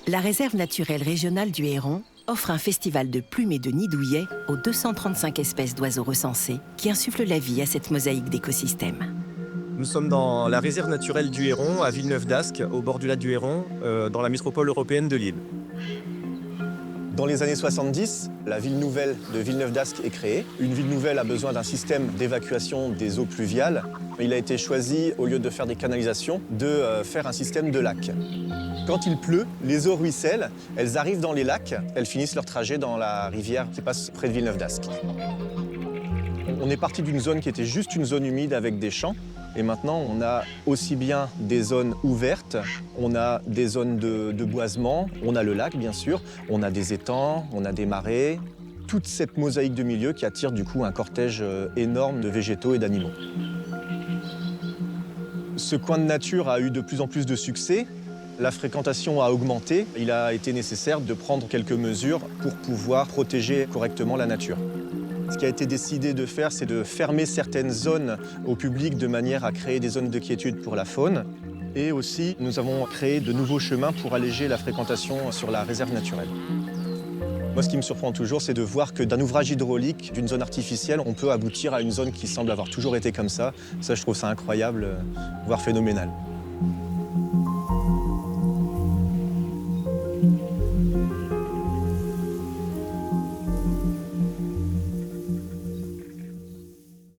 La réserve naturelle régionale du Héron offre un festival de plumes et de nids douillets aux 235 espèces d'oiseaux recensés qui insufflent la vie à cette mosaïque d'écosystèmes. Nous sommes dans la réserve naturelle du Héron, à Villeneuve-d'Ascq, au bord du lac du Héron, dans la métropole européenne de Lille. Dans les années 70, la ville nouvelle de Villeneuve-d'Ascq est créée. Une ville nouvelle a besoin d'un système d'évacuation des eaux pluviales. Il a été choisi, au lieu de faire des canalisations, de faire un système de lacs. Quand il pleut, les eaux ruissellent, elles arrivent dans les lacs, elles finissent leur trajet dans la rivière qui passe près de Villeneuve-d'Ascq. On est parti d'une zone qui était juste une zone humide avec des champs. Et maintenant, on a aussi bien des zones ouvertes, on a des zones de boisement, on a le lac, bien sûr, on a des étangs, on a des marais. Toute cette mosaïque de milieu qui attire du coup un cortège énorme de végétaux et d'animaux. Ce coin de nature a eu de plus en plus de succès. La fréquentation a augmenté. Il a été nécessaire de prendre quelques mesures pour pouvoir protéger correctement la nature. Ce qui a été décidé de faire, c'est de fermer certaines zones au public de manière à créer des zones de quiétude pour la faune. Et aussi, nous avons créé de nouveaux chemins pour alléger la fréquentation sur la réserve naturelle. Moi, ce qui me surprend toujours, c'est de voir que d'un ouvrage hydraulique, d'une zone artificielle, on peut aboutir à une zone qui semble avoir toujours été comme ça. Ça, je trouve ça incroyable, voire phénoménal.